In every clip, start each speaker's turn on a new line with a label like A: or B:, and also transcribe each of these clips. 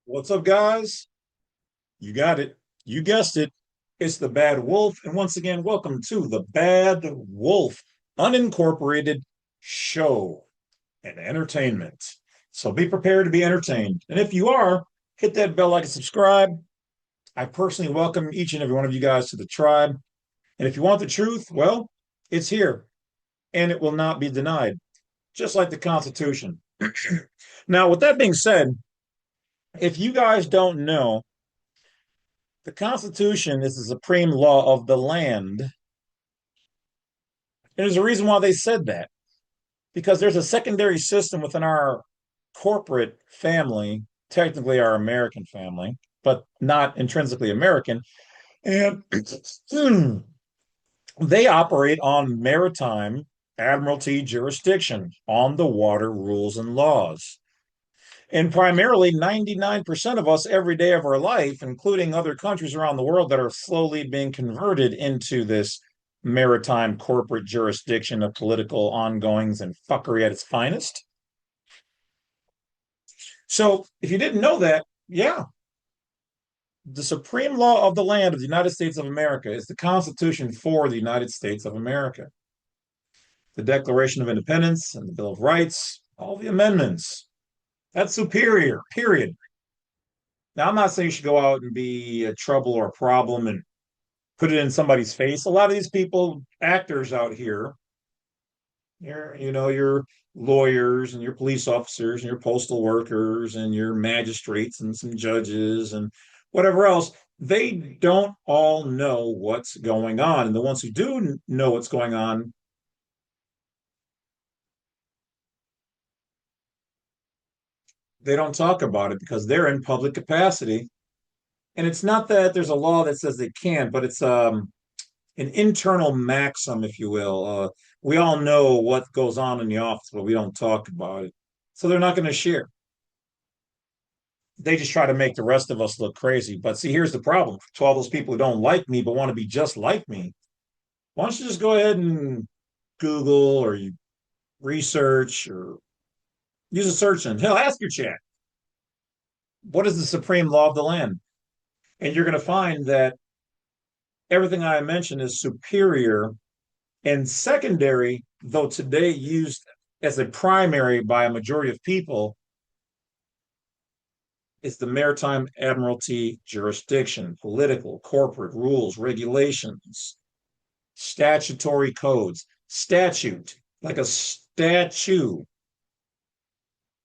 A: What's up, guys? You got it. You guessed it. It's the Bad Wolf. And once again, welcome to the Bad Wolf unincorporated show and entertainment. So be prepared to be entertained. And if you are, hit that bell, like, and subscribe. I personally welcome each and every one of you guys to the tribe. And if you want the truth, well, it's here and it will not be denied, just like the Constitution. Now, with that being said, if you guys don't know, the Constitution is the supreme law of the land. And there's a reason why they said that, because there's a secondary system within our corporate family, technically our American family, but not intrinsically American. And they operate on maritime admiralty jurisdiction, on the water rules and laws. And primarily 99% of us every day of our life, including other countries around the world that are slowly being converted into this maritime corporate jurisdiction of political ongoings and fuckery at its finest. So if you didn't know that, yeah, the supreme law of the land of the United States of America is the Constitution for the United States of America. The Declaration of Independence and the Bill of Rights, all the amendments. That's superior, period. Now, I'm not saying you should go out and be a trouble or a problem and put it in somebody's face. A lot of these people, actors out here, your lawyers and your police officers and your postal workers and your magistrates and some judges and whatever else, they don't all know what's going on. And the ones who do know what's going on, they don't talk about it because they're in public capacity. And it's not that there's a law that says they can't, but it's an internal maxim, if you will. We all know what goes on in the office, but we don't talk about it. So they're not going to share. They just try to make the rest of us look crazy. But see, here's the problem. To all those people who don't like me but want to be just like me, why don't you just go ahead and Google or you research or use a search engine? Hell, ask your chat. What is the supreme law of the land? And you're going to find that everything I mentioned is superior and secondary, though today used as a primary by a majority of people, is the maritime admiralty jurisdiction, political, corporate rules, regulations, statutory codes, statute, like a statue.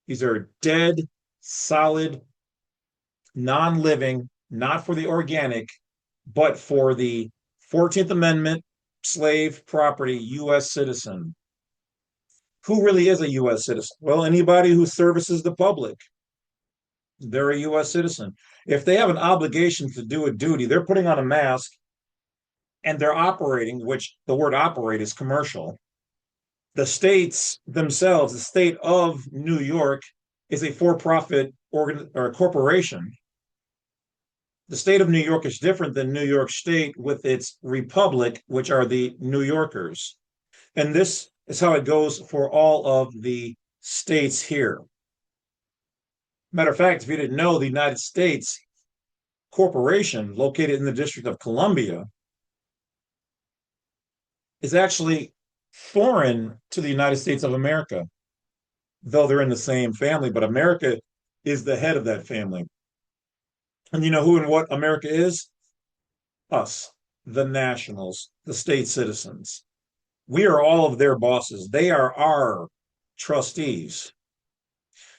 A: These are dead, solid, non living, not for the organic, but for the 14th Amendment, slave property, U.S. citizen. Who really is a U.S. citizen? Well, anybody who services the public, they're a U.S. citizen. If they have an obligation to do a duty, they're putting on a mask and they're operating, which the word operate is commercial. The states themselves, the state of New York, is a for profit organ or corporation. The state of New York is different than New York State with its republic, which are the New Yorkers. And this is how it goes for all of the states here. Matter of fact, if you didn't know, the United States corporation located in the District of Columbia is actually foreign to the United States of America, though they're in the same family, but America is the head of that family. And you know who and what America is? Us, the nationals, the state citizens. We are all of their bosses. They are our trustees.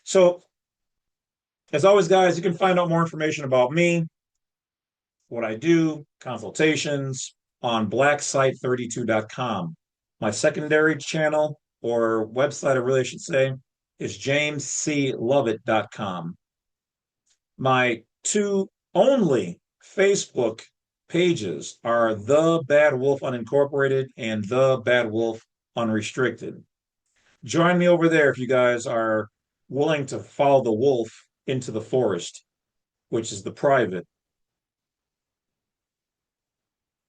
A: So, as always, guys, you can find out more information about me, what I do, consultations on blacksite32.com. My secondary channel or website, I really should say, is jamesclovett.com. My two only Facebook pages are The Bad Wolf Unincorporated and The Bad Wolf Unrestricted. Join me over there if you guys are willing to follow the wolf into the forest, which is the private,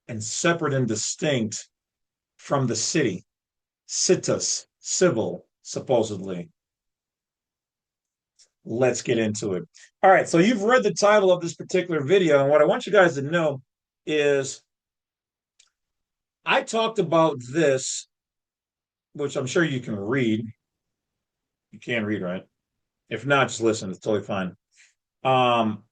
A: and separate and distinct from the city, citus, civil, supposedly. let's get into it. All right, so you've read the title of this particular video, and what I want you guys to know is I talked about this, which I'm sure you can read. You can read, right? If not, just listen. It's totally fine. Um,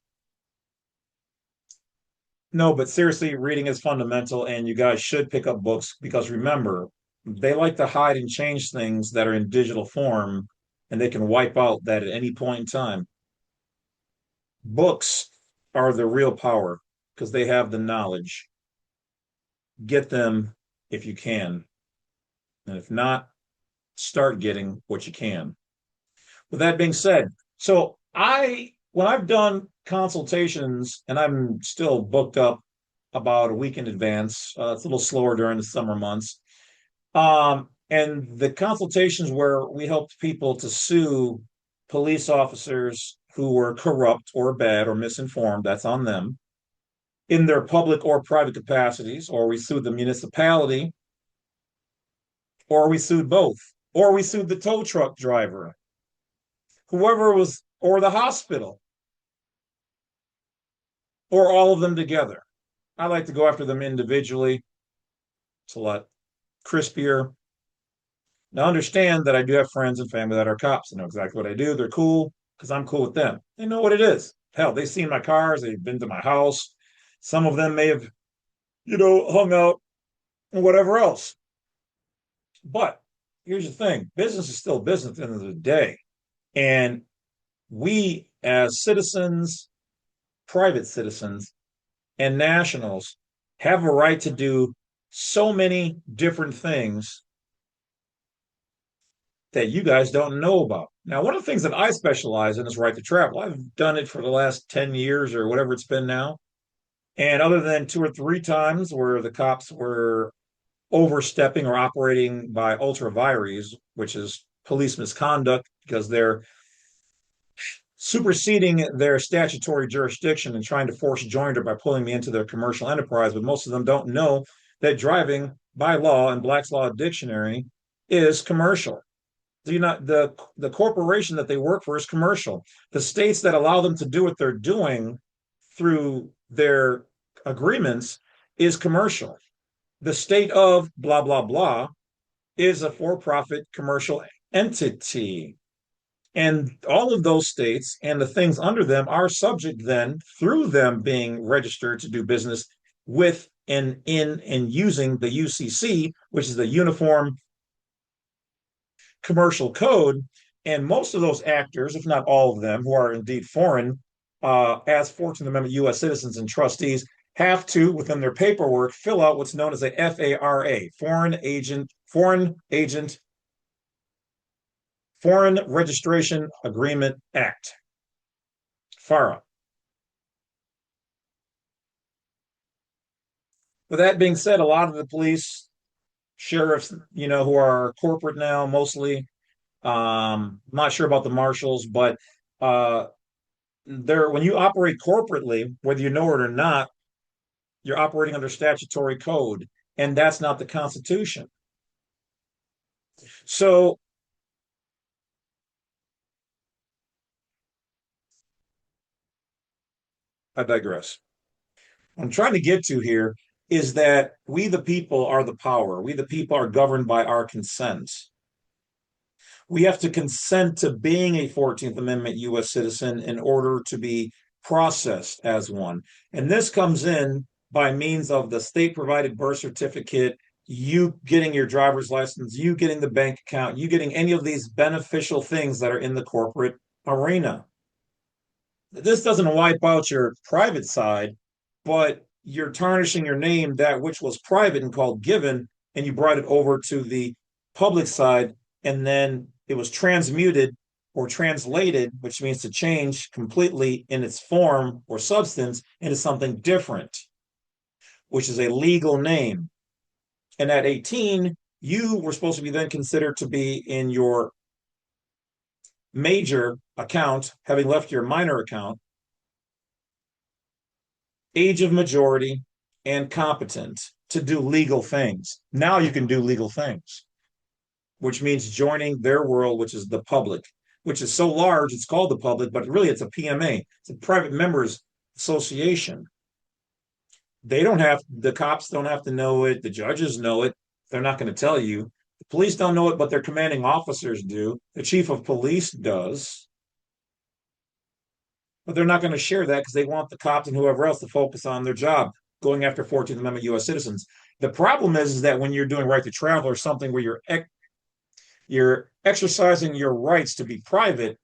A: no, but seriously, reading is fundamental, and you guys should pick up books because remember, they like to hide and change things that are in digital form, and they can wipe out that at any point in time. Books are the real power because they have the knowledge. Get them if you can. And if not, start getting what you can. With that being said, so when I've done consultations and I'm still booked up about a week in advance, it's a little slower during the summer months. And the consultations where we helped people to sue police officers who were corrupt or bad or misinformed, that's on them, in their public or private capacities, or we sued the municipality, or we sued both, or we sued the tow truck driver, whoever was, or the hospital, or all of them together. I like to go after them individually. It's a lot crispier. Now, understand that I do have friends and family that are cops. They know exactly what I do. They're cool because I'm cool with them. They know what it is. Hell, they've seen my cars. They've been to my house. Some of them may have, hung out and whatever else. But here's the thing, business is still business at the end of the day. And we, as citizens, private citizens, and nationals, have a right to do so many different things that you guys don't know about. Now, one of the things that I specialize in is right to travel. I've done it for the last 10 years or whatever it's been now. And other than two or three times where the cops were overstepping or operating by ultra vires, which is police misconduct because they're superseding their statutory jurisdiction and trying to force joinder by pulling me into their commercial enterprise. But most of them don't know that driving by law and Black's Law Dictionary is commercial. Do you not the corporation that they work for is commercial. The states that allow them to do what they're doing through their agreements is commercial. The state of blah blah blah is a for-profit commercial entity. And all of those states and the things under them are subject then, through them being registered to do business with and in and using the UCC, which is the Uniform Commercial Code. And most of those actors, if not all of them, who are indeed foreign, as 14th Amendment U.S. citizens and trustees, have to, within their paperwork, fill out what's known as a FARA, Foreign Registration Agreement Act, FARA. With that being said, a lot of the police, sheriffs, who are corporate now mostly, I'm not sure about the marshals, but there when you operate corporately, whether you know it or not, you're operating under statutory code, and that's not the Constitution. So I digress. What I'm trying to get to here is that we, the people, are the power. We, the people, are governed by our consent. We have to consent to being a 14th Amendment U.S. citizen in order to be processed as one. And this comes in by means of the state provided birth certificate, you getting your driver's license, you getting the bank account, you getting any of these beneficial things that are in the corporate arena. This doesn't wipe out your private side, but you're tarnishing your name, that which was private and called given, and you brought it over to the public side, and then it was transmuted or translated, which means to change completely in its form or substance into something different, which is a legal name. And at 18, you were supposed to be then considered to be in your major account, having left your minor account, age of majority, and competent to do legal things. Now you can do legal things, which means joining their world, which is the public, which is so large, it's called the public, but really it's a PMA. It's a private members association. They don't have, the cops don't have to know it. The judges know it. They're not going to tell you. The police don't know it, but their commanding officers do. The chief of police does. But they're not going to share that because they want the cops and whoever else to focus on their job, going after 14th Amendment U.S. citizens. The problem is that when you're doing right to travel or something where you're exercising your rights to be private,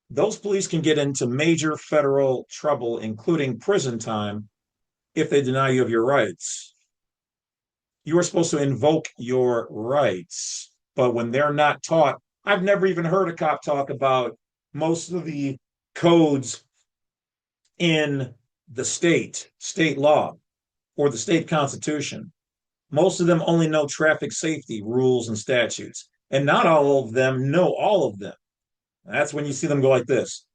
A: those police can get into major federal trouble, including prison time, if they deny you of your rights. You are supposed to invoke your rights, but when they're not taught, I've never even heard a cop talk about most of the codes in the state law, or the state constitution. Most of them only know traffic safety rules and statutes, and not all of them know all of them. That's when you see them go like this.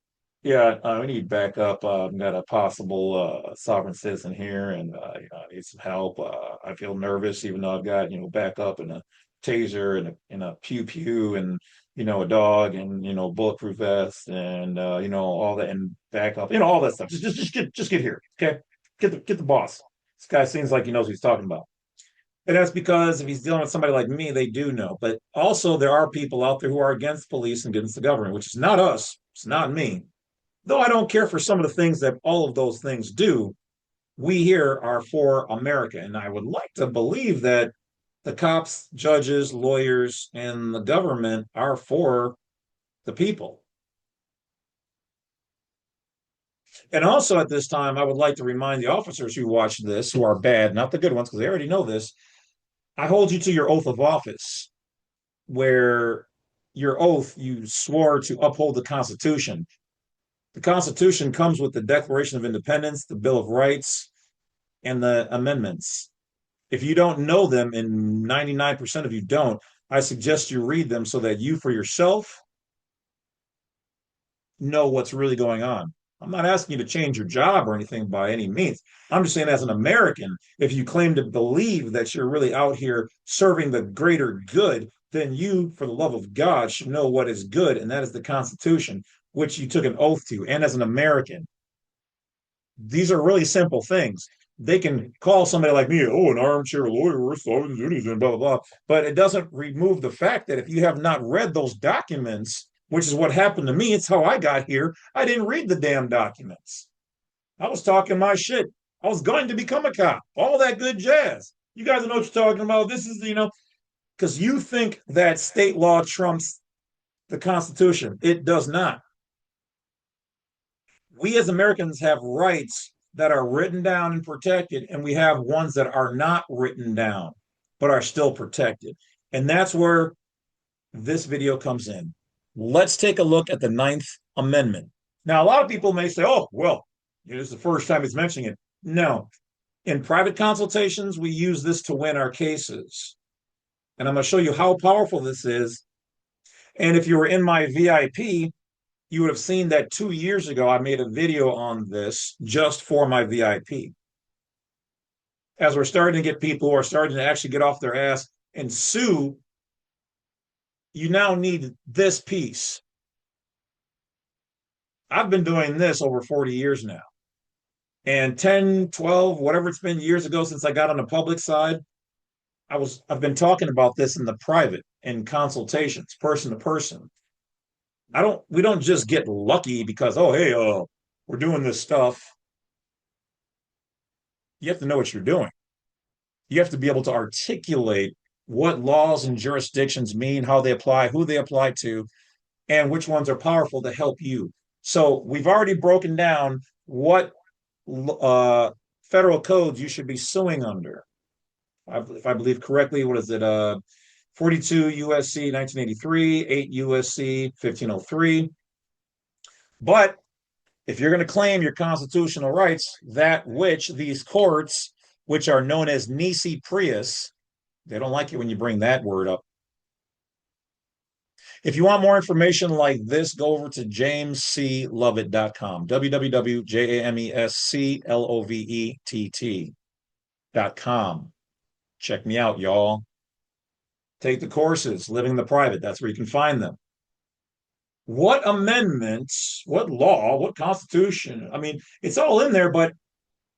A: Yeah, we need backup. I've got a possible sovereign citizen here, and I need some help. I feel nervous, even though I've got backup and a taser and a pew pew and a dog and bulletproof vest and all that and backup, all that stuff. Just get here, okay? Get the boss. This guy seems like he knows what he's talking about. And that's because if he's dealing with somebody like me, they do know. But also, there are people out there who are against police and against the government, which is not us. It's not me. Though I don't care for some of the things that all of those things do, we here are for America. And I would like to believe that the cops, judges, lawyers, and the government are for the people. And also at this time, I would like to remind the officers who watch this, who are bad, not the good ones, because they already know this. I hold you to your oath of office, where your oath, you swore to uphold the Constitution. The Constitution comes with the Declaration of Independence, the Bill of Rights, and the amendments. If you don't know them, and 99% of you don't, I suggest you read them so that you for yourself know what's really going on. I'm not asking you to change your job or anything by any means. I'm just saying, as an American, if you claim to believe that you're really out here serving the greater good, then you, for the love of God, should know what is good, and that is the Constitution, which you took an oath to. And as an American, these are really simple things. They can call somebody like me, oh, an armchair lawyer, so blah, blah, blah. But it doesn't remove the fact that if you have not read those documents, which is what happened to me, it's how I got here. I didn't read the damn documents. I was talking my shit. I was going to become a cop, all that good jazz. You guys know what you're talking about. This is, because you think that state law trumps the Constitution. It does not. We as Americans have rights that are written down and protected, and we have ones that are not written down but are still protected. And that's where this video comes in. Let's take a look at the Ninth Amendment. Now, a lot of people may say, oh, well, this is the first time he's mentioning it. No. In private consultations, we use this to win our cases. And I'm going to show you how powerful this is. And if you were in my VIP, you would have seen that 2 years ago, I made a video on this just for my VIP. As we're starting to get people who are starting to actually get off their ass and sue, you now need this piece. I've been doing this over 40 years now. And 10, 12, whatever it's been years ago since I got on the public side, I've been talking about this in the private, in consultations, person to person. We don't just get lucky because, oh, hey, we're doing this stuff. You have to know what you're doing. You have to be able to articulate what laws and jurisdictions mean, how they apply, who they apply to, and which ones are powerful to help you. So we've already broken down what federal codes you should be suing under. If I believe correctly, what is it? 42 USC 1983, 8 USC 1503. But if you're going to claim your constitutional rights, that which these courts, which are known as nisi prius, they don't like it when you bring that word up. If you want more information like this, go over to jamesclovett.com, www.jamesclovett.com. Check me out, y'all. Take the courses, Living the Private. That's where you can find them. What amendments, what law, what constitution? I mean, it's all in there, but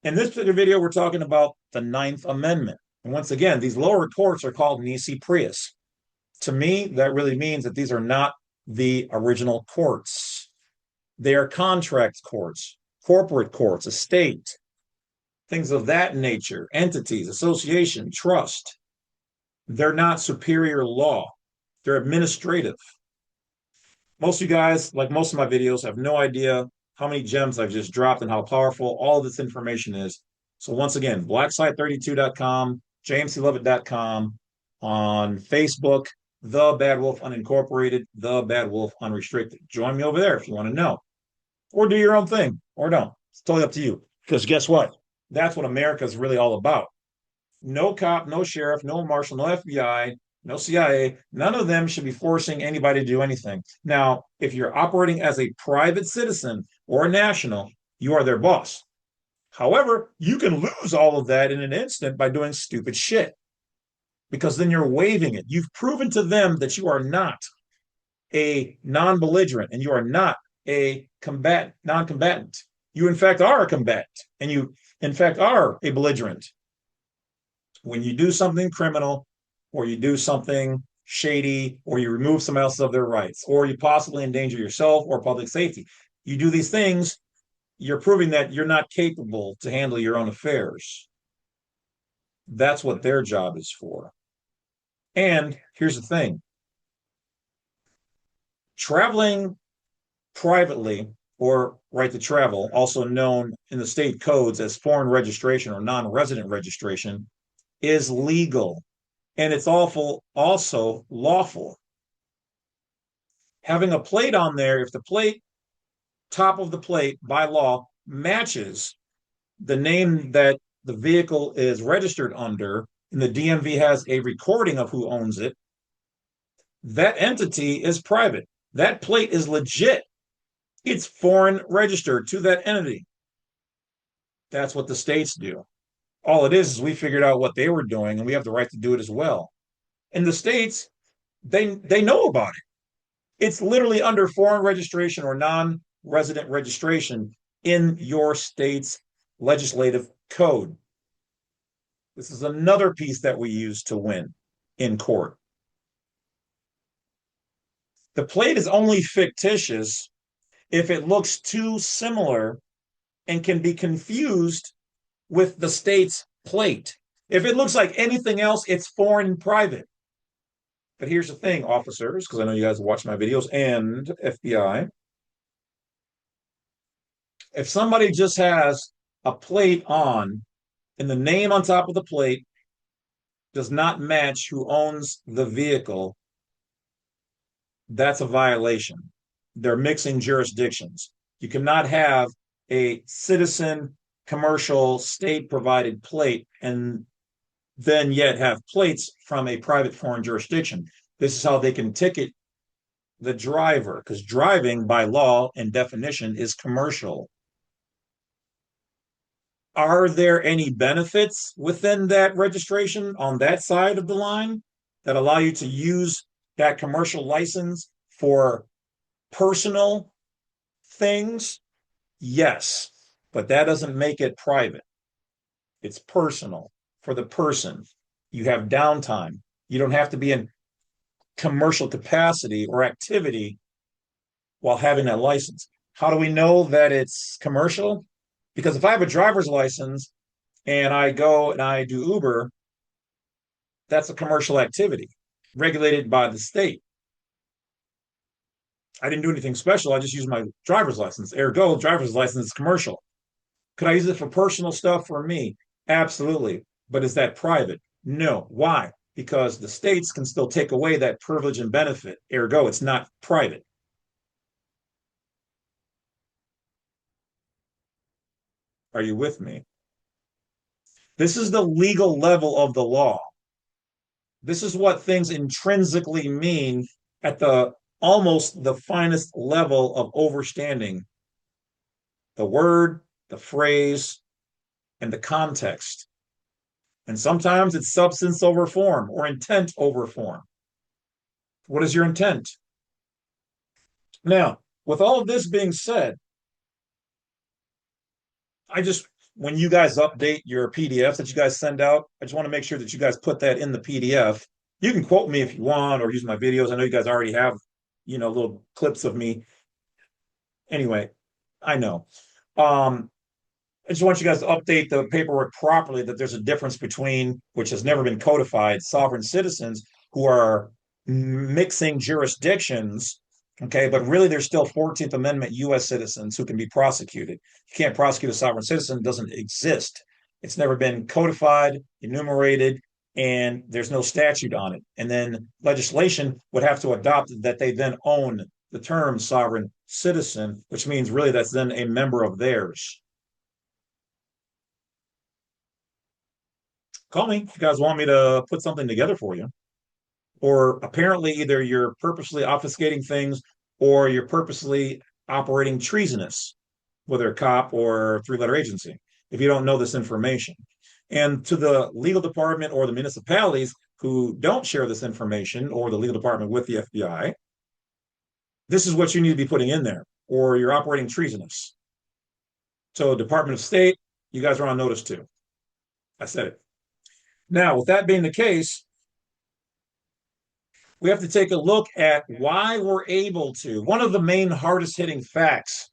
A: in this particular video, we're talking about the Ninth Amendment. And once again, these lower courts are called nisi prius. To me, that really means that these are not the original courts. They are contract courts, corporate courts, estate, things of that nature, entities, association, trust. They're not superior law. They're administrative. Most of you guys, like most of my videos, have no idea how many gems I've just dropped and how powerful all of this information is. So once again, blacksite32.com, jameslovett.com, on Facebook, The Badwolf Unincorporated, The Badwolf Unrestricted. Join me over there if you want to know. Or do your own thing, or don't. It's totally up to you. Because guess what? That's what America is really all about. No cop, no sheriff, no marshal, no FBI, no CIA, none of them should be forcing anybody to do anything. Now, if you're operating as a private citizen or a national, you are their boss. However, you can lose all of that in an instant by doing stupid shit because then you're waiving it. You've proven to them that you are not a non-belligerent and you are not a non-combatant. You, in fact, are a combatant and you, in fact, are a belligerent. When you do something criminal or you do something shady or you remove someone else of their rights or you possibly endanger yourself or public safety, you do these things, you're proving that you're not capable to handle your own affairs. That's what their job is for. And here's the thing. Traveling privately or right to travel, also known in the state codes as foreign registration or non-resident registration, is legal and it's also lawful. Having a plate on there, if the plate, top of the plate by law, matches the name that the vehicle is registered under, and the DMV has a recording of who owns it, that entity is private. That plate is legit. It's foreign registered to that entity. That's what the states do. All it is we figured out what they were doing, and we have the right to do it as well. In the states, they know about it. It's literally under foreign registration or non-resident registration in your state's legislative code. This is another piece that we use to win in court. The plate is only fictitious if it looks too similar and can be confused with the state's plate. If it looks like anything else, it's foreign and private. But here's the thing, officers, because I know you guys watch my videos, and FBI. If somebody just has a plate on and the name on top of the plate does not match who owns the vehicle, that's a violation. They're mixing jurisdictions. You cannot have a citizen commercial state provided plate and then yet have plates from a private foreign jurisdiction. This is how they can ticket the driver, because driving by law and definition is commercial. Are there any benefits within that registration on that side of the line that allow you to use that commercial license for personal things? Yes, but that doesn't make it private. It's personal for the person. You have downtime. You don't have to be in commercial capacity or activity while having that license. How do we know that it's commercial? Because if I have a driver's license and I go and I do Uber, that's a commercial activity regulated by the state. I didn't do anything special. I just used my driver's license. Ergo, driver's license is commercial. Could I use it for personal stuff for me? Absolutely. But is that private? No. Why? Because the states can still take away that privilege and benefit. Ergo, it's not private. Are you with me? This is the legal level of the law. This is what things intrinsically mean at the almost the finest level of overstanding the word, the phrase, and the context. And sometimes it's substance over form or intent over form. What is your intent? Now, with all of this being said, I just when you guys update your PDFs that you guys send out, I just want to make sure that you guys put that in the PDF. You can quote me if you want or use my videos. I know you guys already have, little clips of me. Anyway, I know. Um, I just want you guys to update the paperwork properly that there's a difference between, which has never been codified, sovereign citizens who are mixing jurisdictions, okay, but really they're still 14th Amendment US citizens who can be prosecuted. You can't prosecute a sovereign citizen, it doesn't exist. It's never been codified, enumerated, and there's no statute on it. And then legislation would have to adopt that they then own the term sovereign citizen, which means really that's then a member of theirs. Call me if you guys want me to put something together for you. Or apparently, either you're purposely obfuscating things or you're purposely operating treasonous, whether a cop or three-letter agency, if you don't know this information. And to the legal department or the municipalities who don't share this information or the legal department with the FBI, this is what you need to be putting in there, or you're operating treasonous. So, Department of State, you guys are on notice too. I said it. Now, with that being the case, we have to take a look at why we're able to, one of the main hardest hitting facts,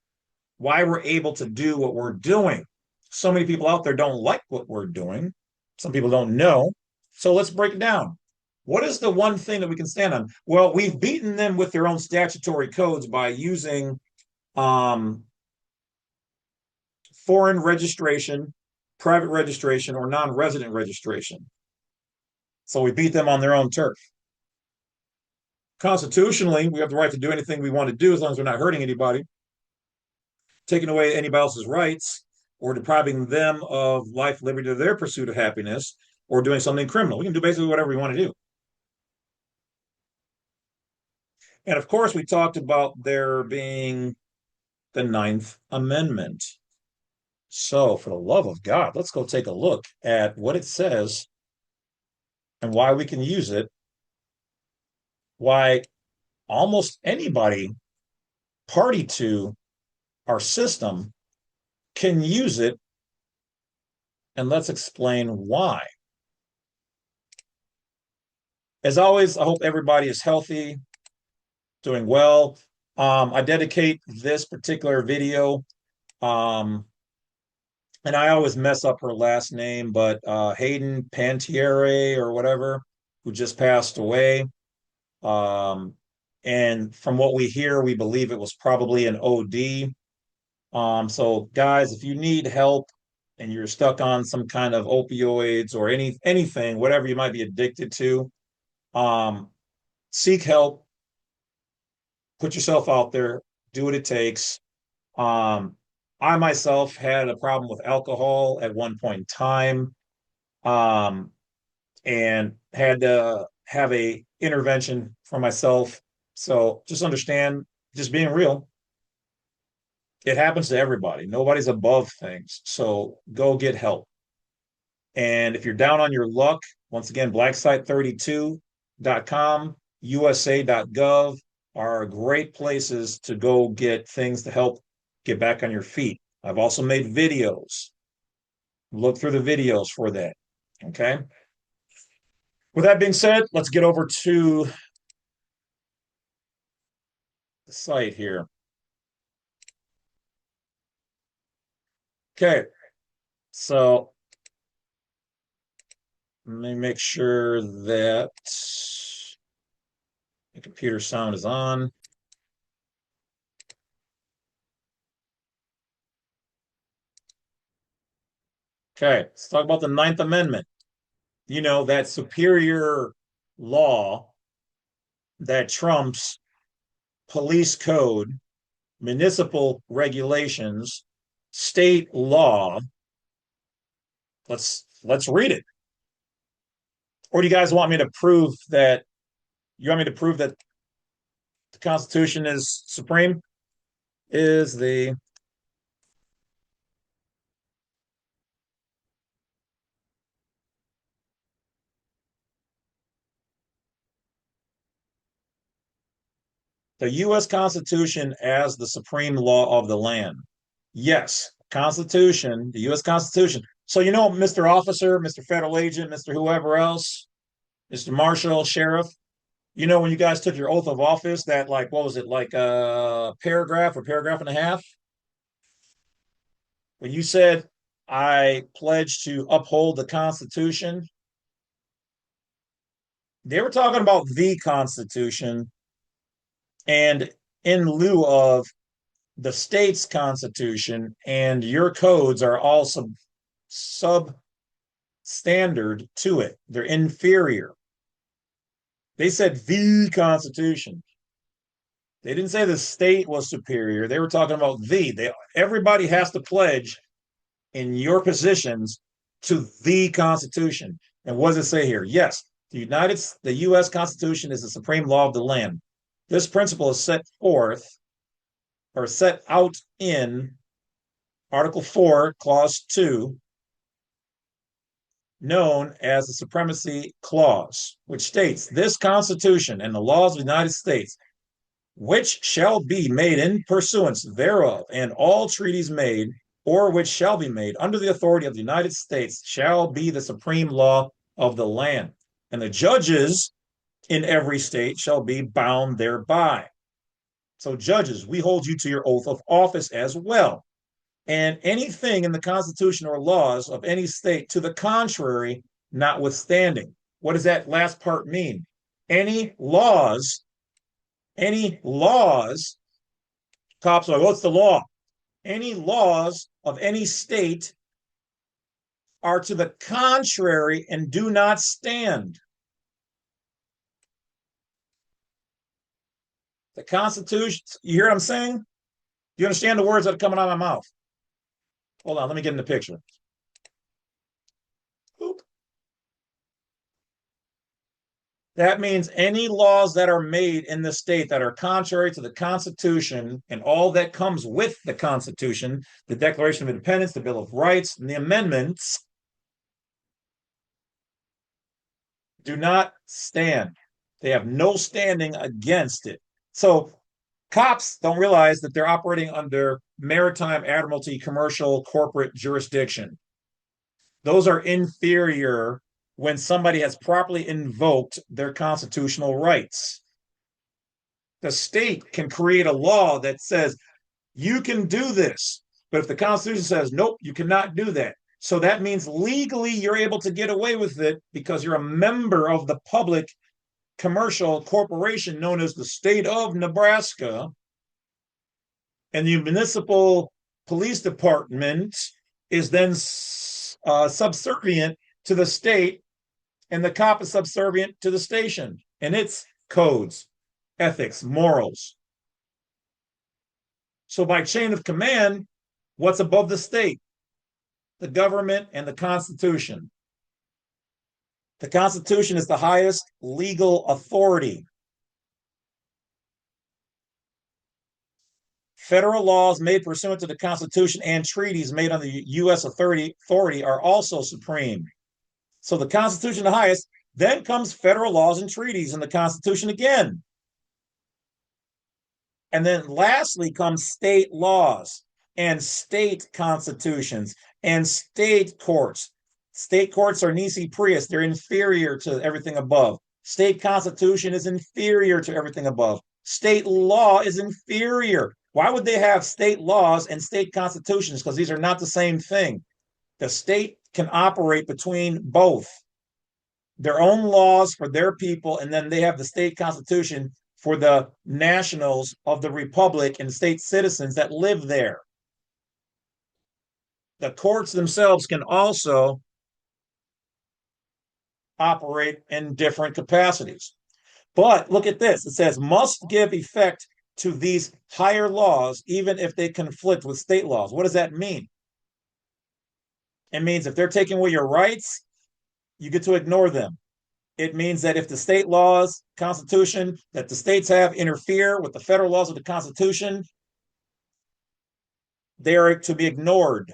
A: why we're able to do what we're doing. So many people out there don't like what we're doing. Some people don't know. So let's break it down. What is the one thing that we can stand on? Well, we've beaten them with their own statutory codes by using um, foreign registration, private registration, or non resident registration. So we beat them on their own turf. Constitutionally, we have the right to do anything we want to do as long as we're not hurting anybody, taking away anybody else's rights, or depriving them of life, liberty, or their pursuit of happiness, or doing something criminal. We can do basically whatever we want to do. And of course, we talked about there being the Ninth Amendment. So, for the love of God, let's go take a look at what it says and why we can use it, why almost anybody party to our system can use it, and let's explain why. As always, I hope everybody is healthy, doing well. I dedicate this particular video, um, and I always mess up her last name, but Hayden Pantiere or whatever, who just passed away. Um, and from what we hear, we believe it was probably an OD. So guys, if you need help and you're stuck on some kind of opioids or anything, whatever you might be addicted to, um, seek help, put yourself out there, do what it takes. Um, I myself had a problem with alcohol at one point in time, um, and had to have a intervention for myself. So just understand, just being real, it happens to everybody. Nobody's above things. So go get help. And if you're down on your luck, once again, blacksite32.com, USA.gov are great places to go get things to help get back on your feet. I've also made videos. Look through the videos for that. Okay. With that being said, let's get over to the site here. Okay. So let me make sure that the computer sound is on. Okay, let's talk about the Ninth Amendment. That superior law that trumps police code, municipal regulations, state law. Let's read it. Or do you guys want me to prove that you want me to prove that the Constitution is supreme? Is the The U.S. Constitution as the supreme law of the land. Yes, Constitution, the U.S. Constitution. So, you know, Mr. Officer, Mr. Federal Agent, Mr. Whoever else, Mr. Marshal, Sheriff, you know, when you guys took your oath of office, that like, what was it, like a paragraph or paragraph and a half? When you said, I pledge to uphold the Constitution, they were talking about the Constitution and in lieu of the state's constitution, and your codes are all substandard to it. They're inferior. They said the Constitution. They didn't say the state was superior. They were talking about everybody has to pledge in your positions to the Constitution. And what does it say here? Yes, the U.S. Constitution is the supreme law of the land. This principle is set forth or set out in Article 4, Clause 2, known as the Supremacy Clause, which states this Constitution and the laws of the United States, which shall be made in pursuance thereof, and all treaties made or which shall be made under the authority of the United States shall be the supreme law of the land. And the judges in every state shall be bound thereby. So, judges, we hold you to your oath of office as well. And anything in the Constitution or laws of any state to the contrary, notwithstanding. What does that last part mean? Any laws, cops are like, what's the law? Any laws of any state are to the contrary and do not stand. The Constitution, you hear what I'm saying? Do you understand the words that are coming out of my mouth? Hold on, let me get in the picture. Oop. That means any laws that are made in the state that are contrary to the Constitution and all that comes with the Constitution, the Declaration of Independence, the Bill of Rights, and the amendments, do not stand. They have no standing against it. So cops don't realize that they're operating under maritime admiralty commercial corporate jurisdiction. Those are inferior when somebody has properly invoked their constitutional rights. The state can create a law that says you can do this, but if the Constitution says nope, you cannot do that. So that means legally you're able to get away with it because you're a member of the public commercial corporation known as the state of Nebraska, and the municipal police department is then subservient to the state, and the cop is subservient to the station and its codes, ethics, morals. So by chain of command, what's above the state? The government and the Constitution. The Constitution is the highest legal authority. Federal laws made pursuant to the Constitution and treaties made under the U.S. authority are also supreme. So the Constitution the highest, then comes federal laws and treaties and the Constitution again. And then lastly comes state laws and state constitutions and state courts. State courts are nisi prius. They're inferior to everything above. State constitution is inferior to everything above. State law is inferior. Why would they have state laws and state constitutions? Because these are not the same thing. The state can operate between both. Their own laws for their people, and then they have the state constitution for the nationals of the republic and state citizens that live there. The courts themselves can also operate in different capacities. But look at this. It says must give effect to these higher laws, even if they conflict with state laws. What does that mean? It means if they're taking away your rights, you get to ignore them. It means that if the state laws, Constitution that the states have interfere with the federal laws of the Constitution, they are to be ignored.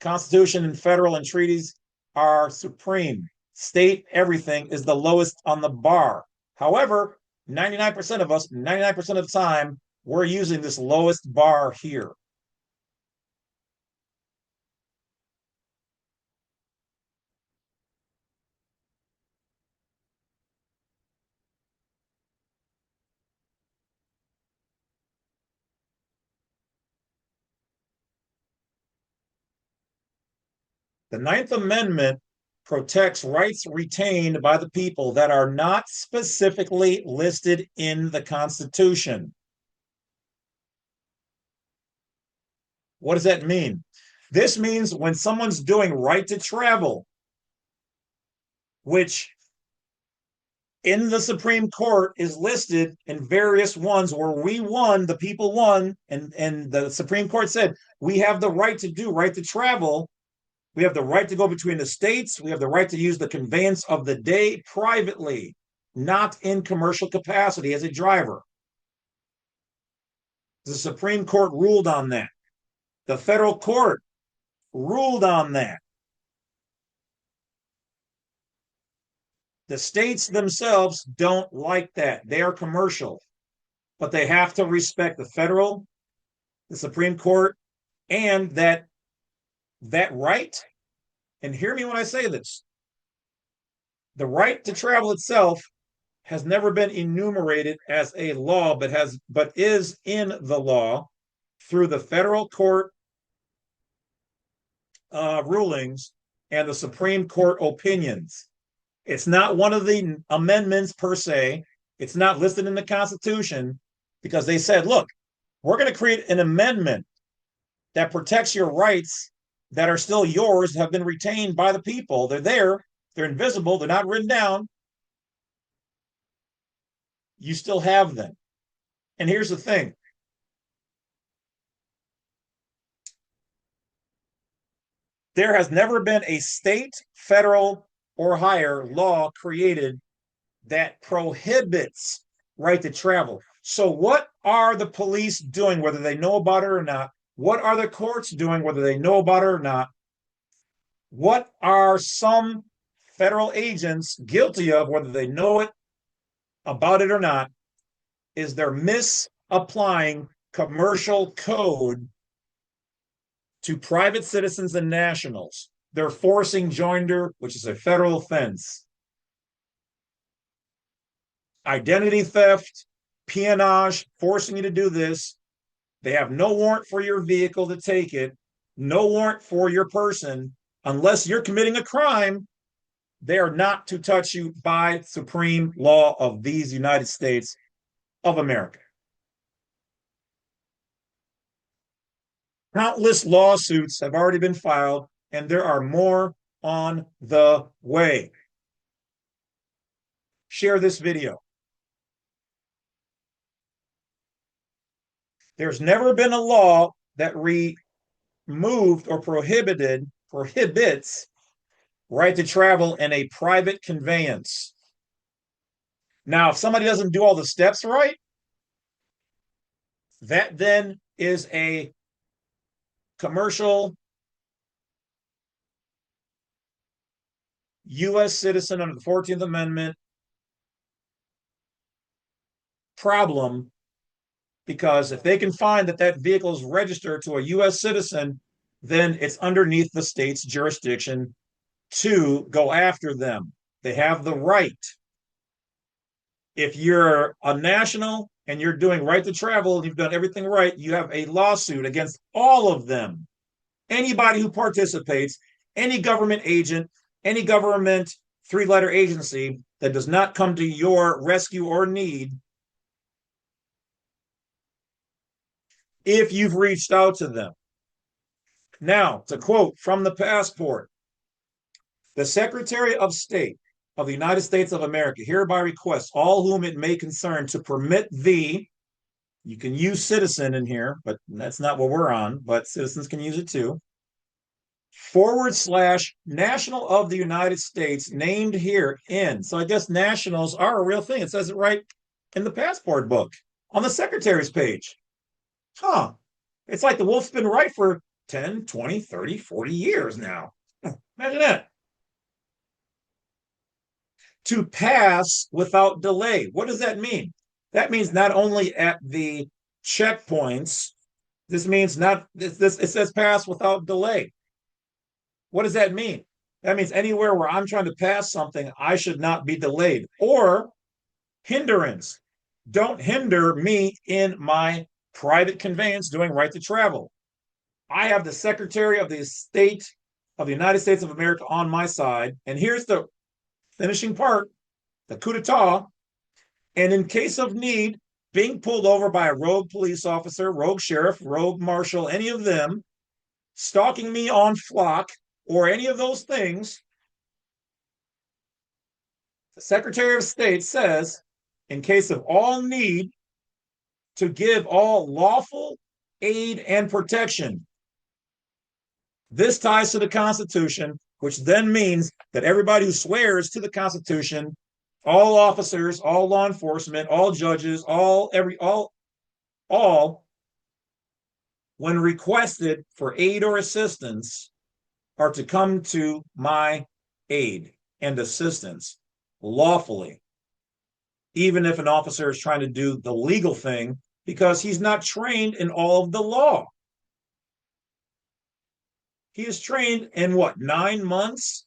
A: Constitution and federal and treaties are supreme. State everything is the lowest on the bar. However, 99% of us, 99% of the time, we're using this lowest bar here. The Ninth Amendment protects rights retained by the people that are not specifically listed in the Constitution. What does that mean? This means when someone's doing right to travel, which in the Supreme Court is listed in various ones where we won, the people won, and the Supreme Court said we have the right to do right to travel. We have the right to go between the states. We have the right to use the conveyance of the day privately, not in commercial capacity as a driver. The Supreme Court ruled on that. The federal court ruled on that. The states themselves don't like that. They are commercial, but they have to respect the federal, the Supreme Court, and that right. And hear me when I say this: the right to travel itself has never been enumerated as a law, but is in the law through the federal court rulings and the Supreme Court opinions. It's not one of the amendments per se. It's not listed in the Constitution because they said, look, we're going to create an amendment that protects your rights that are still yours, have been retained by the people. They're there, they're invisible, they're not written down. You still have them. And here's the thing: there has never been a state, federal, or higher law created that prohibits right to travel. So, what are the police doing, whether they know about it or not? What are the courts doing, whether they know about it or not? What are some federal agents guilty of, whether they know it about it or not? Is they're misapplying commercial code to private citizens and nationals. They're forcing joinder, which is a federal offense. Identity theft, peonage, forcing you to do this. They have no warrant for your vehicle to take it, no warrant for your person. Unless you're committing a crime, they are not to touch you by supreme law of these United States of America. Countless lawsuits have already been filed, and there are more on the way. Share this video. There's never been a law that removed or prohibits right to travel in a private conveyance. Now, if somebody doesn't do all the steps right, that then is a commercial U.S. citizen under the 14th Amendment problem, because if they can find that that vehicle is registered to a U.S. citizen, then it's underneath the state's jurisdiction to go after them. They have the right. If you're a national and you're doing right to travel and you've done everything right, you have a lawsuit against all of them. Anybody who participates, any government agent, any government three-letter agency that does not come to your rescue or need, if you've reached out to them. Now, to quote from the passport, the Secretary of State of the United States of America hereby requests all whom it may concern to permit the, you can use citizen in here, but that's not what we're on, but citizens can use it too, / national of the United States named here in. So I guess nationals are a real thing. It says it right in the passport book on the secretary's page. Huh. It's like the wolf's been right for 10, 20, 30, 40 years now. Imagine that. To pass without delay. What does that mean? That means not only at the checkpoints, this means not this it says pass without delay. What does that mean? That means anywhere where I'm trying to pass something, I should not be delayed. Or hindrance. Don't hinder me in my private conveyance doing right to travel. I have the Secretary of the State of the United States of America on my side. And here's the finishing part, the coup d'etat. And in case of need, being pulled over by a rogue police officer, rogue sheriff, rogue marshal, any of them, stalking me on flock, or any of those things, the Secretary of State says, in case of all need, to give all lawful aid and protection. This ties to the Constitution, which then means that everybody who swears to the Constitution, all officers, all law enforcement, all judges, all, when requested for aid or assistance, are to come to my aid and assistance lawfully, even if an officer is trying to do the legal thing because he's not trained in all of the law. He is trained in what, 9 months?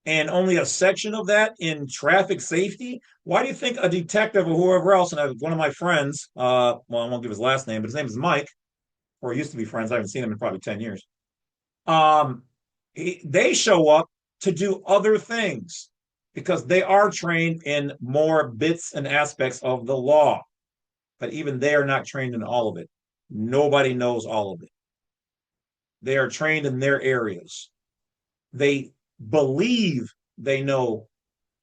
A: And only a section of that in traffic safety? Why do you think a detective or whoever else, and I have one of my friends, well, I won't give his last name, but his name is Mike, or he used to be friends. I haven't seen him in probably 10 years. They show up to do other things because they are trained in more bits and aspects of the law. But even they are not trained in all of it. Nobody knows all of it. They are trained in their areas. They believe they know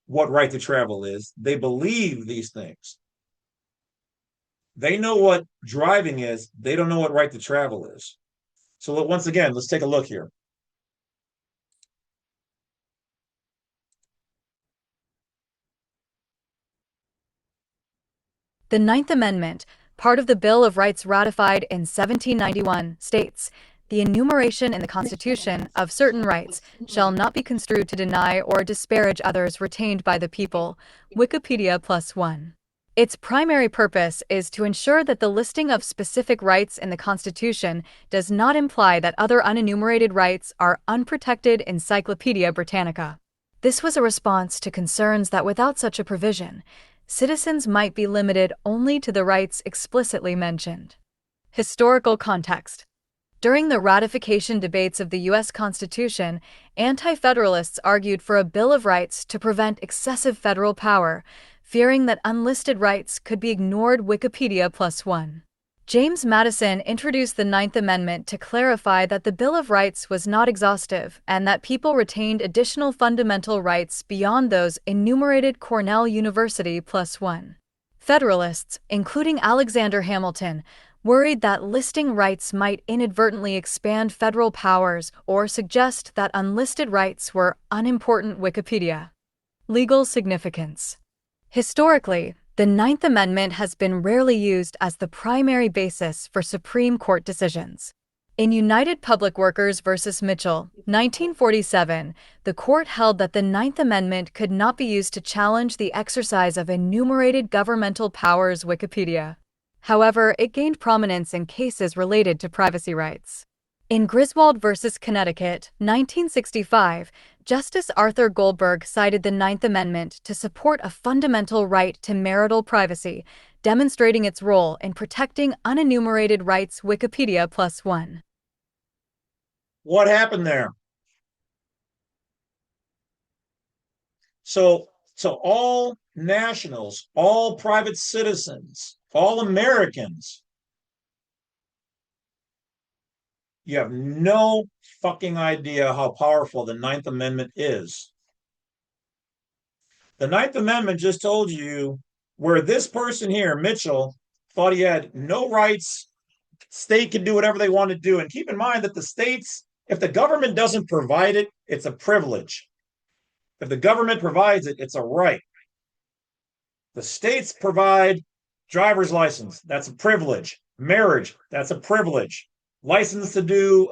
A: what right to travel is. They believe these things. They know what driving is. They don't know what right to travel is. So once again, let's take a look here.
B: The Ninth Amendment, part of the Bill of Rights ratified in 1791, states, "The enumeration in the Constitution of certain rights shall not be construed to deny or disparage others retained by the people." Wikipedia +1. Its primary purpose is to ensure that the listing of specific rights in the Constitution does not imply that other unenumerated rights are unprotected. Encyclopedia Britannica. This was a response to concerns that without such a provision, citizens might be limited only to the rights explicitly mentioned. Historical context. During the ratification debates of the U.S. Constitution, anti-federalists argued for a Bill of Rights to prevent excessive federal power, fearing that unlisted rights could be ignored. Wikipedia +1. James Madison introduced the Ninth Amendment to clarify that the Bill of Rights was not exhaustive and that people retained additional fundamental rights beyond those enumerated. Cornell University +1. Federalists, including Alexander Hamilton, worried that listing rights might inadvertently expand federal powers or suggest that unlisted rights were unimportant. Wikipedia. Legal significance. Historically, the Ninth Amendment has been rarely used as the primary basis for Supreme Court decisions. In United Public Workers v. Mitchell, 1947, the court held that the Ninth Amendment could not be used to challenge the exercise of enumerated governmental powers. Wikipedia. However, it gained prominence in cases related to privacy rights. In Griswold v. Connecticut, 1965, Justice Arthur Goldberg cited the Ninth Amendment to support a fundamental right to marital privacy, demonstrating its role in protecting unenumerated rights. Wikipedia +1.
A: What happened there? So all nationals, all private citizens, all Americans, you have no fucking idea how powerful the Ninth Amendment is. The Ninth Amendment just told you where this person here, Mitchell, thought he had no rights, state can do whatever they want to do. And keep in mind that the states, if the government doesn't provide it, it's a privilege. If the government provides it, it's a right. The states provide driver's license, that's a privilege. Marriage, that's a privilege. License to do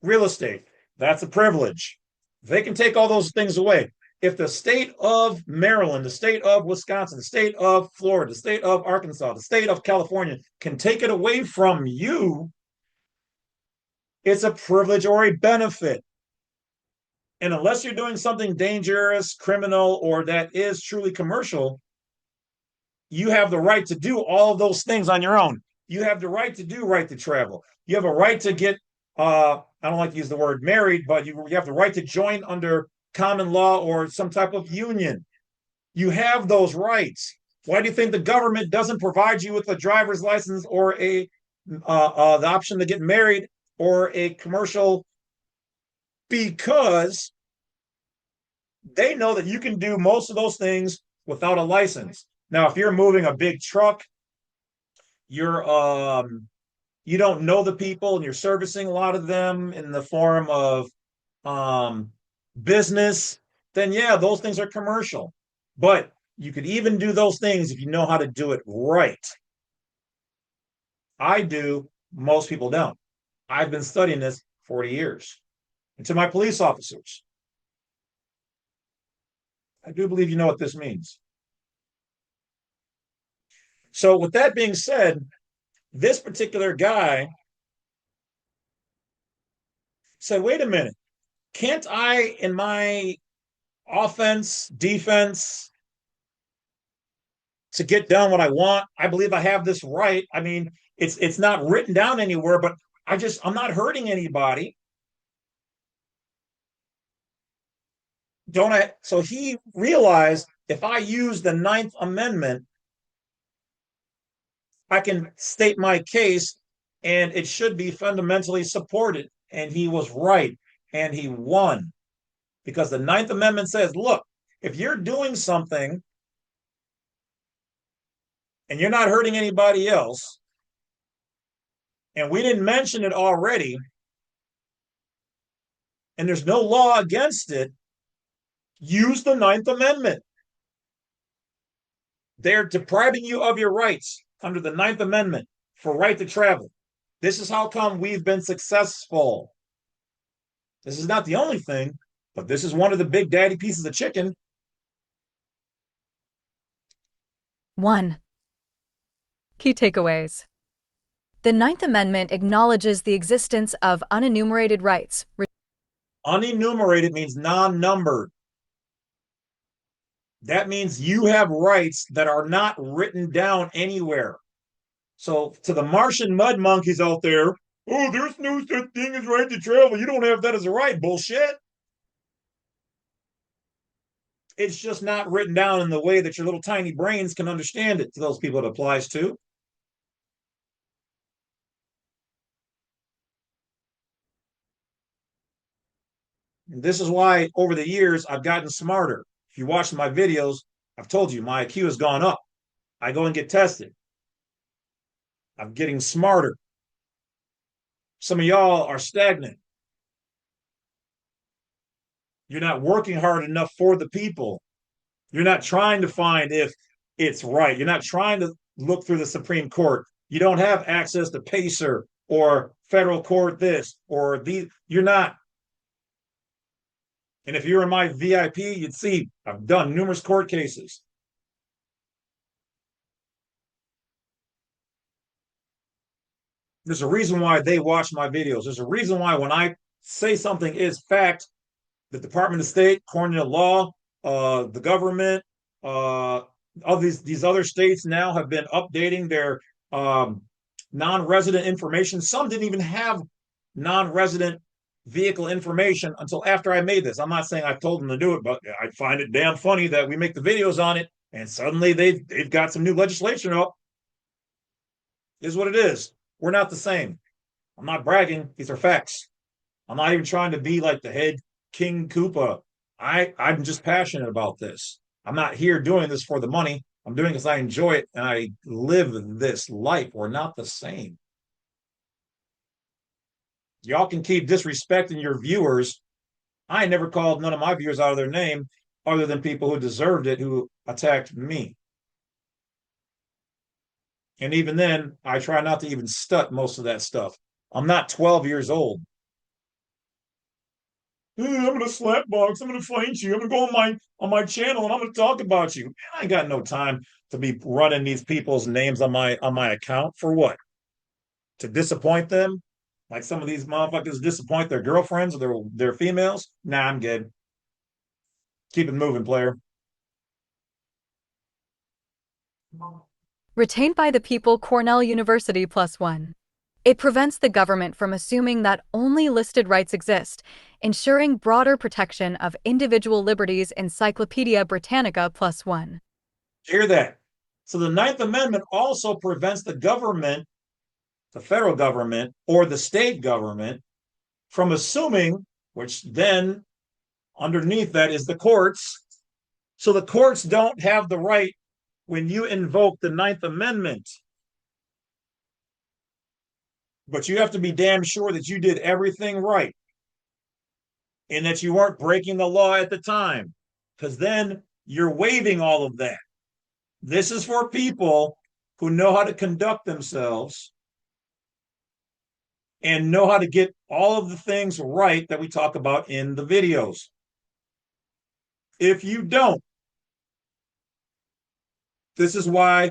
A: real estate, that's a privilege. They can take all those things away. if the state of Maryland, the state of Wisconsin, the state of Florida, the state of Arkansas, the state of California can take it away from you, it's a privilege or a benefit. And unless you're doing something dangerous, criminal, or that is truly commercial, you have the right to do all of those things on your own. You have the right to do right to travel. You have a right to get, I don't like to use the word married, but you have the right to join under common law or some type of union. You have those rights. Why do you think the government doesn't provide you with a driver's license or the option to get married or a commercial? Because they know that you can do most of those things without a license. Now, if you're moving a big truck, you're you don't know the people and you're servicing a lot of them in the form of um business, then yeah, those things are commercial. But you could even do those things if you know how to do it right. I do, most people don't. I've been studying this 40 years. And to my police officers, I do believe you know what this means. So, with that being said, this particular guy said, wait a minute, can't I, in my offense, defense, to get done what I want? I believe I have this right. I mean, it's not written down anywhere, but I'm not hurting anybody. Don't I? So he realized if I use the Ninth Amendment, I can state my case and it should be fundamentally supported. And he was right. And he won because the Ninth Amendment says, look, if you're doing something and you're not hurting anybody else, and we didn't mention it already, and there's no law against it, use the Ninth Amendment. They're depriving you of your rights under the Ninth Amendment for right to travel. This is how come we've been successful. This is not the only thing, but this is one of the big daddy pieces of chicken.
B: 1. Key takeaways. The Ninth Amendment acknowledges the existence of unenumerated rights.
A: Unenumerated means non-numbered. That means you have rights that are not written down anywhere. So to the Martian mud monkeys out there, oh, there's no such thing as right to travel. You don't have that as a right. Bullshit. It's just not written down in the way that your little tiny brains can understand it. To those people it applies to. And this is why over the years I've gotten smarter. If you watch my videos, I've told you my IQ has gone up. I go and get tested. I'm getting smarter. Some of y'all are stagnant. You're not working hard enough for the people. You're not trying to find if it's right. You're not trying to look through the Supreme Court. You don't have access to PACER or federal court this or the. You're not. And if you're in my VIP, you'd see I've done numerous court cases. There's a reason why they watch my videos. There's a reason why when I say something is fact, the Department of State, according to law, the government, all these other states now have been updating their non-resident information. Some didn't even have non-resident vehicle information until after I made this. I'm not saying I've told them to do it, but I find it damn funny that we make the videos on it and suddenly they've got some new legislation up. Is what it is. We're not the same. I'm not bragging. These are facts. I'm not even trying to be like the head King Koopa. I'm just passionate about this. I'm not here doing this for the money. I'm doing it because I enjoy it and I live this life. We're not the same. Y'all can keep disrespecting your viewers. I never called none of my viewers out of their name other than people who deserved it, who attacked me. And even then, I try not to even stut most of that stuff. I'm not 12 years old. I'm gonna slap box. I'm gonna fight you. I'm gonna go on my channel and I'm gonna talk about you. Man, I ain't got no time to be running these people's names on my account for what? To disappoint them? Like some of these motherfuckers disappoint their girlfriends or their females? Nah, I'm good. Keep it moving, player.
B: Retained by the people, Cornell University +1. It prevents the government from assuming that only listed rights exist, ensuring broader protection of individual liberties. Encyclopedia Britannica +1.
A: Hear that? So the Ninth Amendment also prevents the government, the federal government, or the state government from assuming, which then underneath that is the courts. So the courts don't have the right when you invoke the Ninth Amendment. But you have to be damn sure that you did everything right and that you weren't breaking the law at the time, because then you're waiving all of that. This is for people who know how to conduct themselves and know how to get all of the things right that we talk about in the videos. If you don't, this is why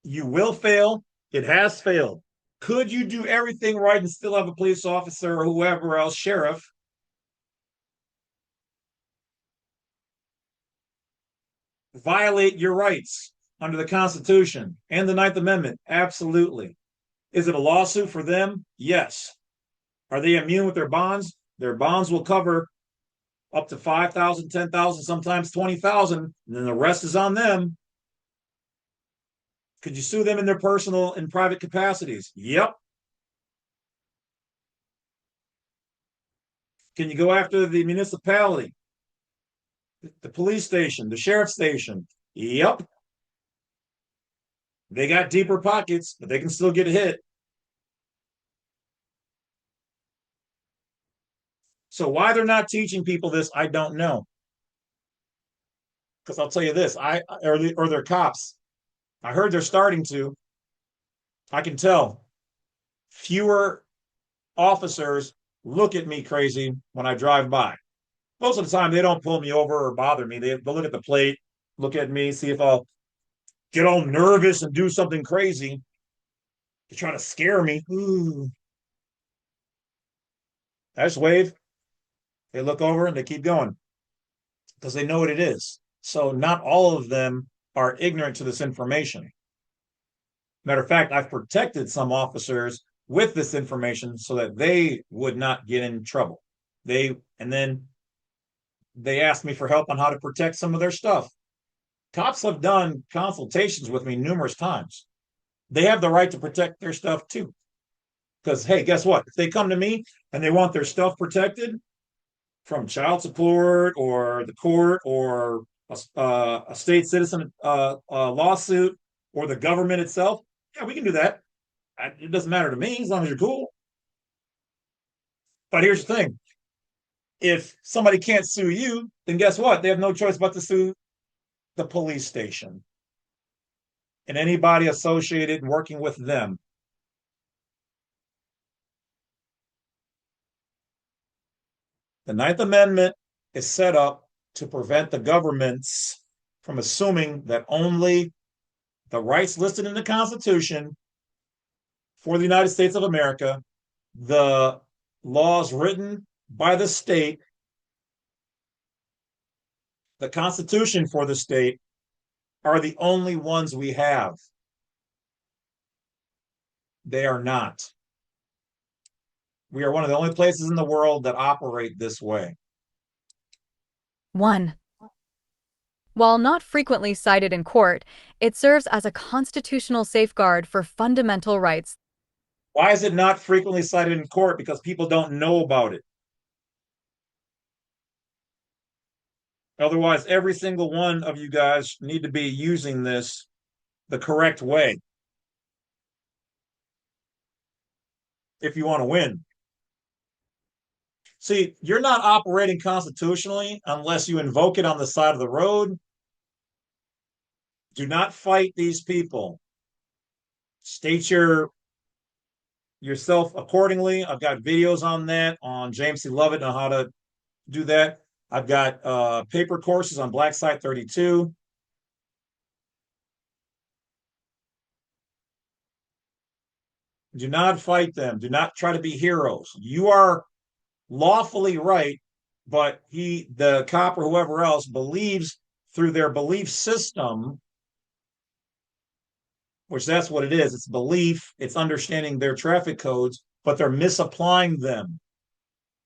A: you will fail. It has failed. Could you do everything right and still have a police officer or whoever else, sheriff, violate your rights under the Constitution and the Ninth Amendment? Absolutely. Is it a lawsuit for them? Yes. Are they immune with their bonds? Their bonds will cover up to 5,000, 10,000, sometimes 20,000, and then the rest is on them. Could you sue them in their personal and private capacities? Yep. Can you go after the municipality, the police station, the sheriff's station? Yep. They got deeper pockets, but they can still get hit. So why they're not teaching people this, I don't know. Because I'll tell you this, or they're cops. I heard they're starting to. I can tell. Fewer officers look at me crazy when I drive by. Most of the time, they don't pull me over or bother me. They'll look at the plate, look at me, see if I'll get all nervous and do something crazy to try to scare me. Ooh. I just wave. They look over and they keep going because they know what it is. So not all of them are ignorant to this information. Matter of fact, I've protected some officers with this information so that they would not get in trouble. And then they asked me for help on how to protect some of their stuff. Cops have done consultations with me numerous times. They have the right to protect their stuff too. Because, hey, guess what? If they come to me and they want their stuff protected from child support or the court or a state citizen lawsuit or the government itself, yeah, we can do that. It doesn't matter to me as long as you're cool. But here's the thing. If somebody can't sue you, then guess what? They have no choice but to sue the police station and anybody associated and working with them. The Ninth Amendment is set up to prevent the governments from assuming that only the rights listed in the Constitution for the United States of America, the laws written by the state, the Constitution for the state, are the only ones we have. They are not. We are one of the only places in the world that operate this way.
B: 1. While not frequently cited in court, it serves as a constitutional safeguard for fundamental rights.
A: Why is it not frequently cited in court? Because people don't know about it. Otherwise, every single one of you guys need to be using this the correct way if you want to win. See, you're not operating constitutionally unless you invoke it on the side of the road. Do not fight these people. State yourself accordingly. I've got videos on that on James C. Lovett on how to Do that. I've got paper courses on Black Site 32. Do not fight them. Do not try to be heroes. You are lawfully right, but the cop or whoever else, believes through their belief system, which that's what it is. It's belief, it's understanding their traffic codes, but they're misapplying them.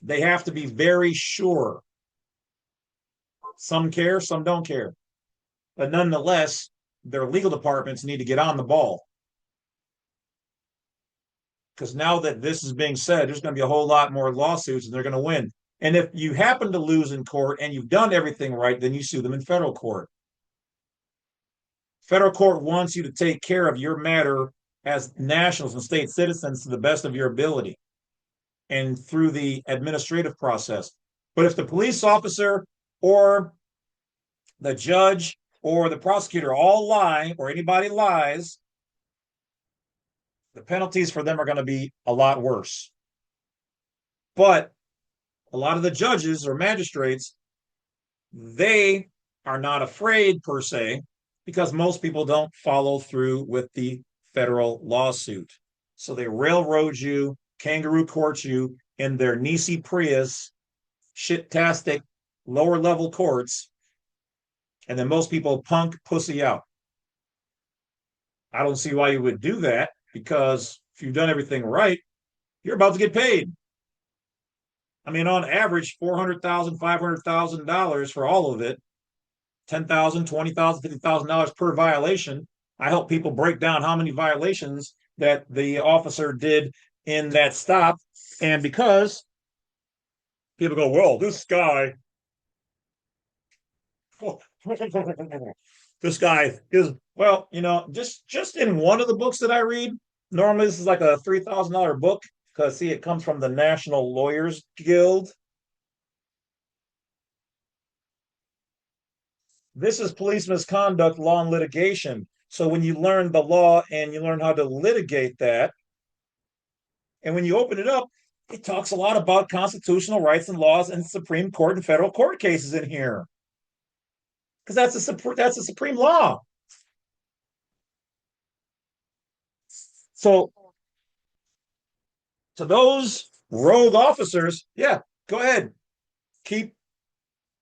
A: They have to be very sure. Some care, some don't care. But nonetheless, their legal departments need to get on the ball. Because now that this is being said, there's going to be a whole lot more lawsuits and they're going to win. And if you happen to lose in court and you've done everything right, then you sue them in federal court. Federal court wants you to take care of your matter as nationals and state citizens to the best of your ability and through the administrative process. But if the police officer or the judge or the prosecutor all lie, or anybody lies, the penalties for them are going to be a lot worse. But a lot of the judges or magistrates, they are not afraid per se, because most people don't follow through with the federal lawsuit. So they railroad you, kangaroo court you in their Nisi Prius, shit-tastic, lower level courts, and then most people punk pussy out. I don't see why you would do that, because if you've done everything right, you're about to get paid. I mean, on average, $400,000, $500,000 for all of it, $10,000, $20,000, $50,000 per violation. I help people break down how many violations that the officer did in that stop. And because people go, well, this guy, this guy is, well, just in one of the books that I read, normally this is like a $3,000 book, because see, it comes from the National Lawyers Guild. This is police misconduct, law, and litigation. So when you learn the law and you learn how to litigate that, and when you open it up, it talks a lot about constitutional rights and laws and Supreme Court and federal court cases in here, because that's a supreme law. So to those rogue officers, yeah, go ahead, keep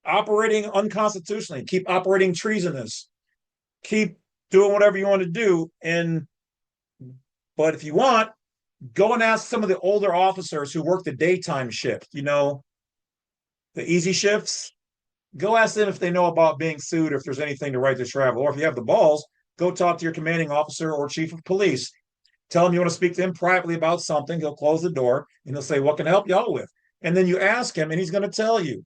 A: operating unconstitutionally, keep operating treasonous, keep doing whatever you want to do. But if you want, go and ask some of the older officers who work the daytime shift, the easy shifts. Go ask them if they know about being sued, or if there's anything to right to travel. Or if you have the balls, go talk to your commanding officer or chief of police. Tell him you want to speak to him privately about something. He'll close the door and he'll say, what can I help y'all with? And then you ask him and he's going to tell you.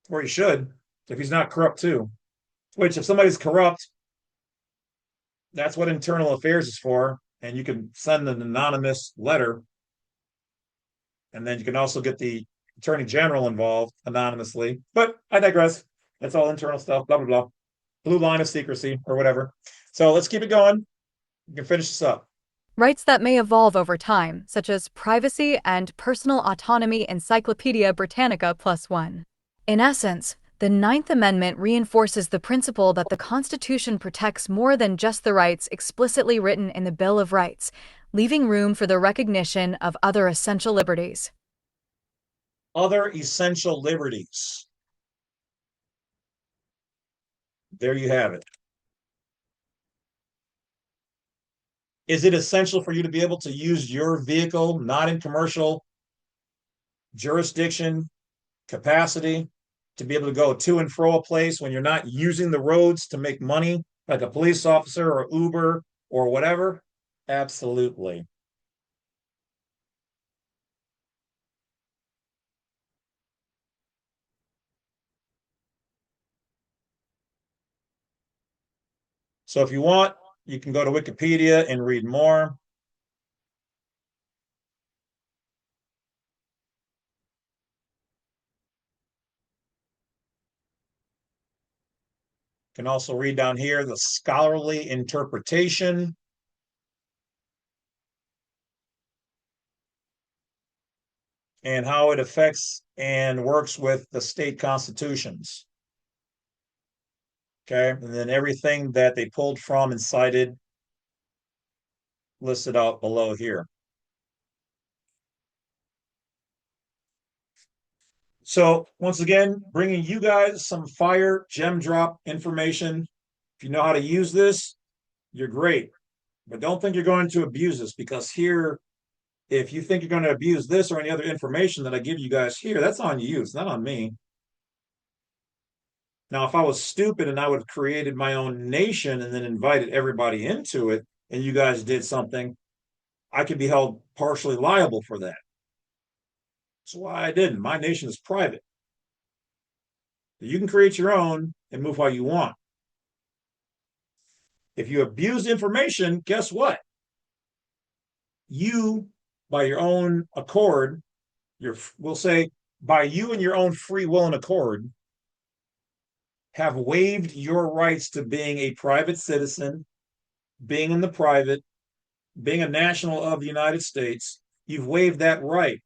A: Or he should, if he's not corrupt too. Which, if somebody's corrupt, that's what internal affairs is for. And you can send an anonymous letter. And then you can also get the attorney general involved anonymously. But I digress. That's all internal stuff, blah, blah, blah. Blue line of secrecy or whatever. So let's keep it going. You can finish this up.
B: Rights that may evolve over time, such as privacy and personal autonomy. Encyclopedia Britannica +1. In essence, the Ninth Amendment reinforces the principle that the Constitution protects more than just the rights explicitly written in the Bill of Rights, leaving room for the recognition of other essential liberties.
A: Other essential liberties. There you have it. Is it essential for you to be able to use your vehicle not in commercial jurisdiction capacity, to be able to go to and fro a place when you're not using the roads to make money, like a police officer or Uber or whatever? Absolutely. So if you want, you can go to Wikipedia and read more. You can also read down here the scholarly interpretation. and how it affects and works with the state constitutions. Okay. And then everything that they pulled from and cited listed out below here. So once again, bringing you guys some fire gem drop information. If you know how to use this, you're great. But don't think you're going to abuse this, because here, if you think you're going to abuse this or any other information that I give you guys here, that's on you. It's not on me. Now, if I was stupid and I would have created my own nation and then invited everybody into it, and you guys did something, I could be held partially liable for that. That's why I didn't. My nation is private. You can create your own and move how you want. If you abuse information, guess what? You, by your own accord, we'll say by you and your own free will and accord, have waived your rights to being a private citizen, being in the private, being a national of the United States. You've waived that right.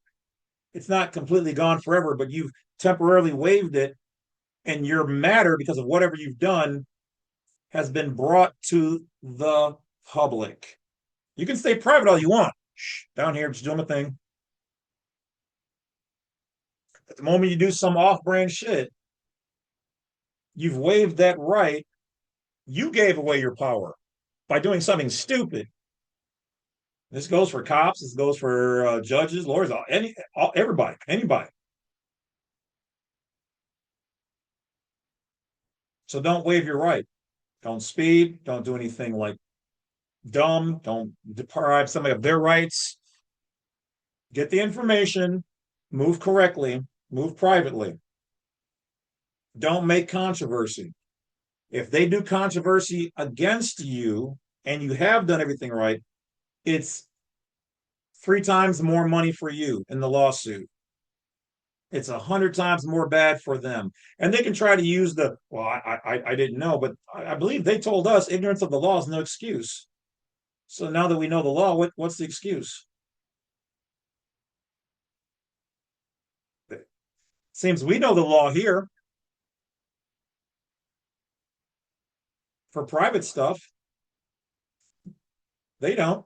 A: It's not completely gone forever, but you've temporarily waived it, and your matter, because of whatever you've done, has been brought to the public. You can stay private all you want. Shh, down here, just doing my thing. At the moment you do some off-brand shit, you've waived that right. You gave away your power by doing something stupid. This goes for cops. This goes for judges, lawyers, everybody, anybody. So don't waive your right. Don't speed. Don't do anything like dumb. Don't deprive somebody of their rights. Get the information. Move correctly. Move privately. Don't make controversy. If they do controversy against you and you have done everything right, it's 3 times more money for you in the lawsuit. It's 100 times more bad for them. And they can try to use I didn't know, but I believe they told us ignorance of the law is no excuse. So now that we know the law, what's the excuse? It seems we know the law here for private stuff. They don't.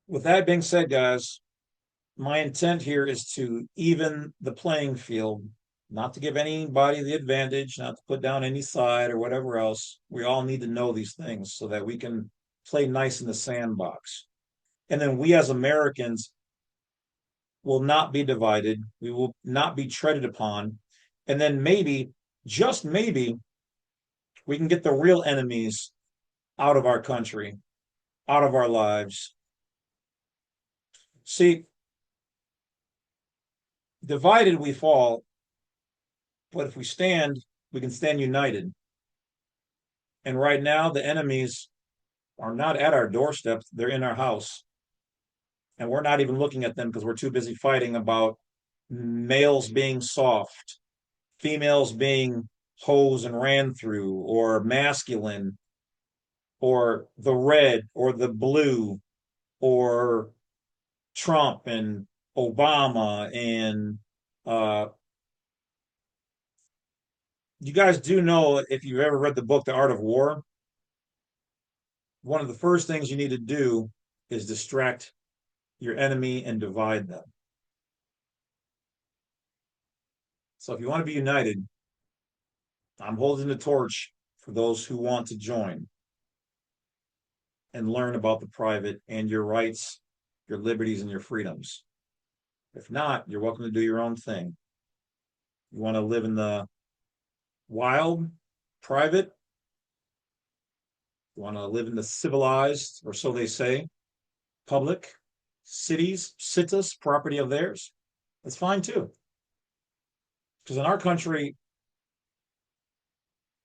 A: With that being said, guys, my intent here is to even the playing field, not to give anybody the advantage, not to put down any side or whatever else. We all need to know these things so that we can play nice in the sandbox. And then we as Americans will not be divided. We will not be treaded upon. And then maybe, just maybe, we can get the real enemies out of our country, out of our lives. See, divided we fall, but if we stand, we can stand united. And right now, the enemies are not at our doorsteps, they're in our house. And we're not even looking at them because we're too busy fighting about males being soft, females being hosed and ran through, or masculine, or the red, or the blue, or Trump and Obama. And you guys do know, if you've ever read the book, The Art of War, one of the first things you need to do is distract your enemy and divide them. So if you want to be united, I'm holding the torch for those who want to join and learn about the private and your rights, your liberties, and your freedoms. If not, you're welcome to do your own thing. You want to live in the wild, private? You want to live in the civilized, or so they say, public cities, cities, property of theirs? That's fine too. Because in our country,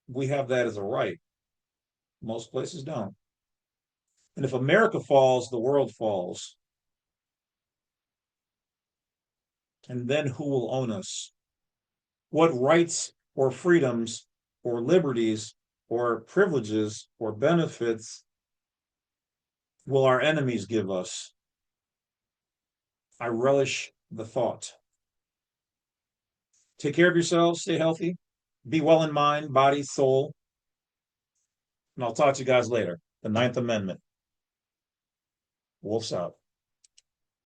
A: we have that as a right. Most places don't. And if America falls, the world falls. And then who will own us? What rights or freedoms or liberties or privileges or benefits will our enemies give us? I relish the thought. Take care of yourselves, stay healthy, be well in mind, body, soul, and I'll talk to you guys later. The Ninth Amendment. Wolf's out.